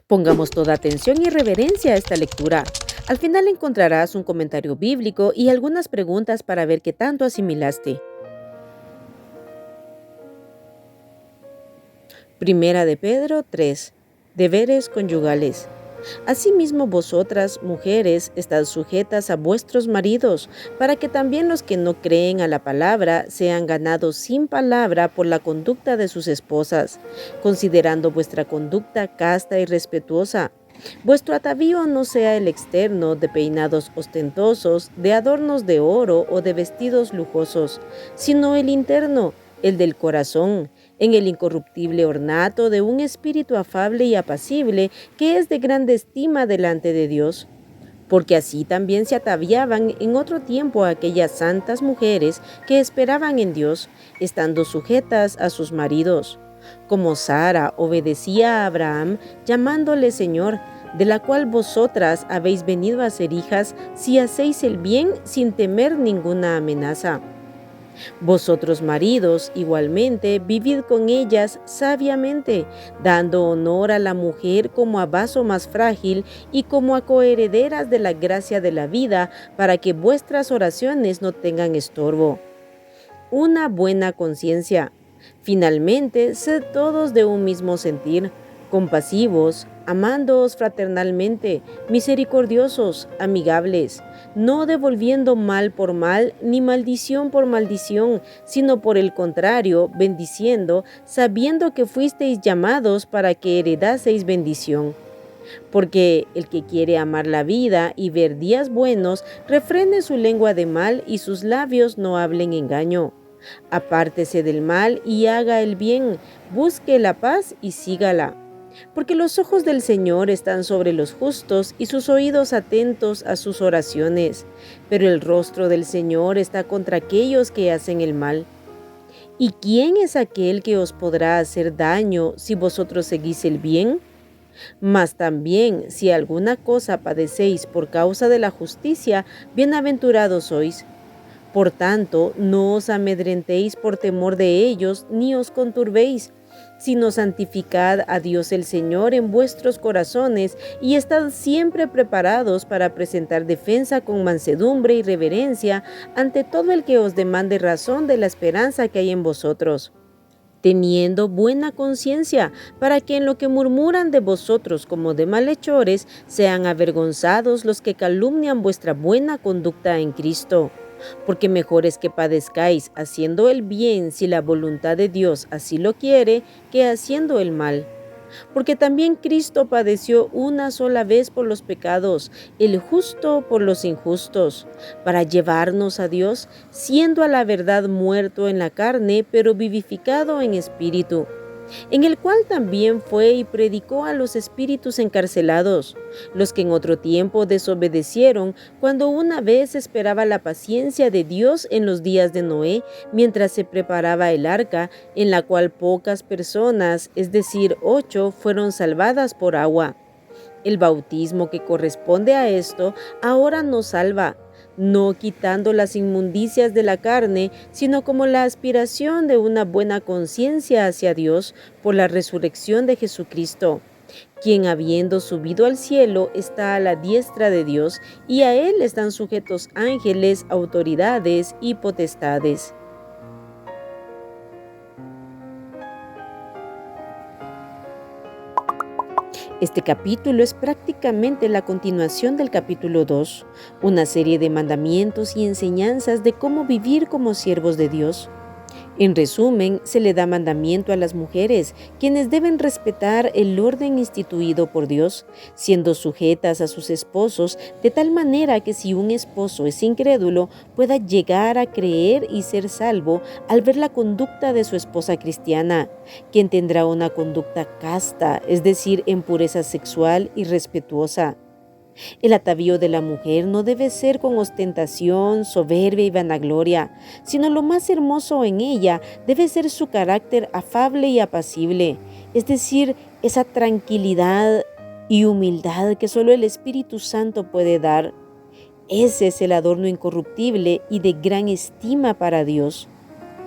Pongamos toda atención y reverencia a esta lectura. Al final encontrarás un comentario bíblico y algunas preguntas para ver qué tanto asimilaste. Primera de Pedro 3. Deberes conyugales. Asimismo vosotras, mujeres, estad sujetas a vuestros maridos, para que también los que no creen a la palabra sean ganados sin palabra por la conducta de sus esposas, considerando vuestra conducta casta y respetuosa. Vuestro atavío no sea el externo de peinados ostentosos, de adornos de oro o de vestidos lujosos, sino el interno, el del corazón, en el incorruptible ornato de un espíritu afable y apacible que es de grande estima delante de Dios. Porque así también se ataviaban en otro tiempo aquellas santas mujeres que esperaban en Dios, estando sujetas a sus maridos. Como Sara obedecía a Abraham, llamándole Señor, de la cual vosotras habéis venido a ser hijas si hacéis el bien sin temer ninguna amenaza. Vosotros maridos, igualmente, vivid con ellas sabiamente, dando honor a la mujer como a vaso más frágil y como a coherederas de la gracia de la vida, para que vuestras oraciones no tengan estorbo. Una buena conciencia. Finalmente, sed todos de un mismo sentir, compasivos, amándoos fraternalmente, misericordiosos, amigables, no devolviendo mal por mal, ni maldición por maldición, sino por el contrario, bendiciendo, sabiendo que fuisteis llamados para que heredaseis bendición. Porque el que quiere amar la vida y ver días buenos, refrene su lengua de mal y sus labios no hablen engaño. Apártese del mal y haga el bien, busque la paz y sígala. Porque los ojos del Señor están sobre los justos y sus oídos atentos a sus oraciones, pero el rostro del Señor está contra aquellos que hacen el mal. ¿Y quién es aquel que os podrá hacer daño si vosotros seguís el bien? Mas también, si alguna cosa padecéis por causa de la justicia, bienaventurados sois. Por tanto, no os amedrentéis por temor de ellos, ni os conturbéis, sino santificad a Dios el Señor en vuestros corazones y estad siempre preparados para presentar defensa con mansedumbre y reverencia ante todo el que os demande razón de la esperanza que hay en vosotros, teniendo buena conciencia, para que en lo que murmuran de vosotros como de malhechores sean avergonzados los que calumnian vuestra buena conducta en Cristo. Porque mejor es que padezcáis haciendo el bien si la voluntad de Dios así lo quiere, que haciendo el mal. Porque también Cristo padeció una sola vez por los pecados, el justo por los injustos, para llevarnos a Dios, siendo a la verdad muerto en la carne, pero vivificado en espíritu, en el cual también fue y predicó a los espíritus encarcelados, los que en otro tiempo desobedecieron, cuando una vez esperaba la paciencia de Dios en los días de Noé, mientras se preparaba el arca, en la cual pocas personas, es decir, 8, fueron salvadas por agua. El bautismo que corresponde a esto ahora nos salva, no quitando las inmundicias de la carne, sino como la aspiración de una buena conciencia hacia Dios por la resurrección de Jesucristo, quien habiendo subido al cielo está a la diestra de Dios, y a él están sujetos ángeles, autoridades y potestades. Este capítulo es prácticamente la continuación del capítulo 2, una serie de mandamientos y enseñanzas de cómo vivir como siervos de Dios. En resumen, se le da mandamiento a las mujeres, quienes deben respetar el orden instituido por Dios, siendo sujetas a sus esposos, de tal manera que si un esposo es incrédulo, pueda llegar a creer y ser salvo al ver la conducta de su esposa cristiana, quien tendrá una conducta casta, es decir, en pureza sexual y respetuosa. El atavío de la mujer no debe ser con ostentación, soberbia y vanagloria, sino lo más hermoso en ella debe ser su carácter afable y apacible, es decir, esa tranquilidad y humildad que solo el Espíritu Santo puede dar. Ese es el adorno incorruptible y de gran estima para Dios.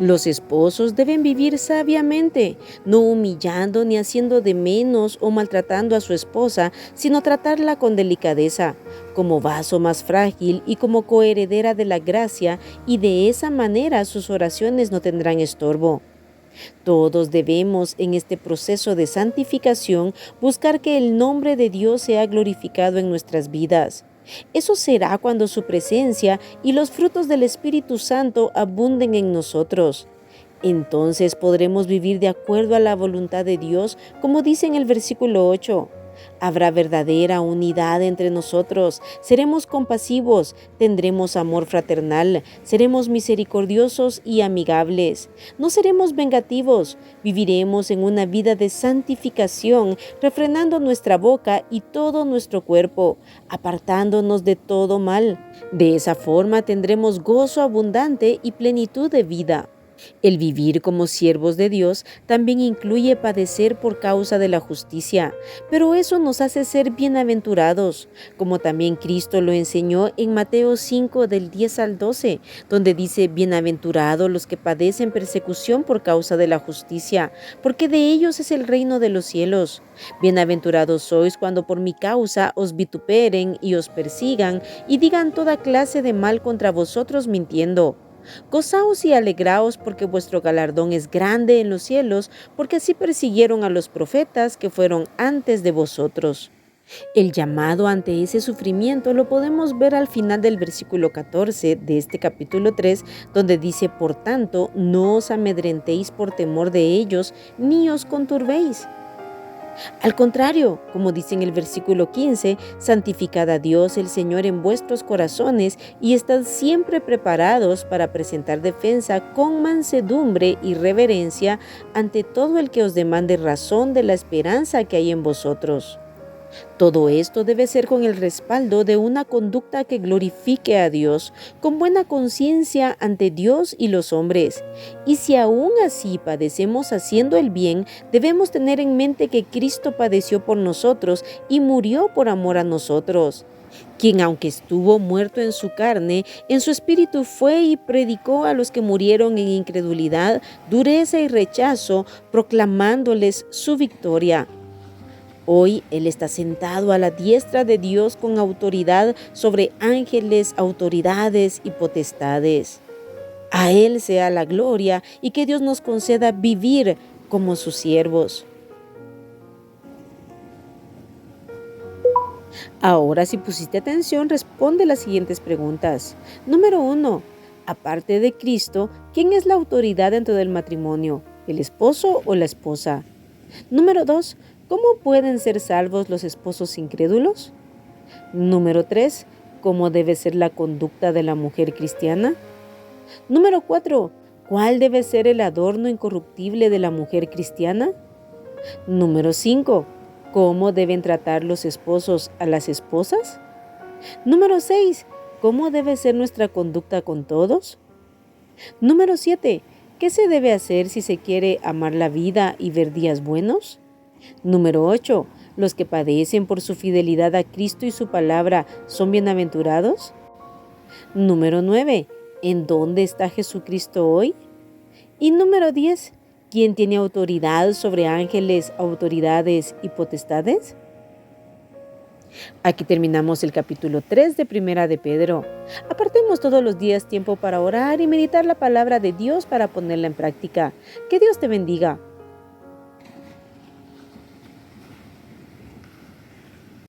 Los esposos deben vivir sabiamente, no humillando ni haciendo de menos o maltratando a su esposa, sino tratarla con delicadeza, como vaso más frágil y como coheredera de la gracia, y de esa manera sus oraciones no tendrán estorbo. Todos debemos, en este proceso de santificación, buscar que el nombre de Dios sea glorificado en nuestras vidas. Eso será cuando su presencia y los frutos del Espíritu Santo abunden en nosotros. Entonces podremos vivir de acuerdo a la voluntad de Dios, como dice en el versículo 8. Habrá verdadera unidad entre nosotros, seremos compasivos, tendremos amor fraternal, seremos misericordiosos y amigables. No seremos vengativos, viviremos en una vida de santificación, refrenando nuestra boca y todo nuestro cuerpo, apartándonos de todo mal. De esa forma tendremos gozo abundante y plenitud de vida. El vivir como siervos de Dios también incluye padecer por causa de la justicia, pero eso nos hace ser bienaventurados, como también Cristo lo enseñó en Mateo 5 del 10 al 12, donde dice: bienaventurados los que padecen persecución por causa de la justicia, porque de ellos es el reino de los cielos. Bienaventurados sois cuando por mi causa os vituperen y os persigan y digan toda clase de mal contra vosotros mintiendo. Gozaos y alegraos, porque vuestro galardón es grande en los cielos, porque así persiguieron a los profetas que fueron antes de vosotros. El llamado ante ese sufrimiento lo podemos ver al final del versículo 14 de este capítulo 3, donde dice: por tanto, no os amedrentéis por temor de ellos, ni os conturbéis. Al contrario, como dice en el versículo 15, santificad a Dios el Señor en vuestros corazones y estad siempre preparados para presentar defensa con mansedumbre y reverencia ante todo el que os demande razón de la esperanza que hay en vosotros. Todo esto debe ser con el respaldo de una conducta que glorifique a Dios, con buena conciencia ante Dios y los hombres. Y si aún así padecemos haciendo el bien, debemos tener en mente que Cristo padeció por nosotros y murió por amor a nosotros, quien, aunque estuvo muerto en su carne, en su espíritu fue y predicó a los que murieron en incredulidad, dureza y rechazo, proclamándoles su victoria. Hoy Él está sentado a la diestra de Dios con autoridad sobre ángeles, autoridades y potestades. A Él sea la gloria y que Dios nos conceda vivir como sus siervos. Ahora, si pusiste atención, responde las siguientes preguntas. Número 1. Aparte de Cristo, ¿quién es la autoridad dentro del matrimonio? ¿El esposo o la esposa? Número 2. ¿Cómo pueden ser salvos los esposos incrédulos? Número 3. ¿Cómo debe ser la conducta de la mujer cristiana? Número 4. ¿Cuál debe ser el adorno incorruptible de la mujer cristiana? Número 5. ¿Cómo deben tratar los esposos a las esposas? Número 6. ¿Cómo debe ser nuestra conducta con todos? Número 7. ¿Qué se debe hacer si se quiere amar la vida y ver días buenos? Número 8. ¿Los que padecen por su fidelidad a Cristo y su palabra son bienaventurados? Número 9. ¿En dónde está Jesucristo hoy? Y número 10. ¿Quién tiene autoridad sobre ángeles, autoridades y potestades? Aquí terminamos el capítulo 3 de Primera de Pedro. Apartemos todos los días tiempo para orar y meditar la palabra de Dios para ponerla en práctica. Que Dios te bendiga.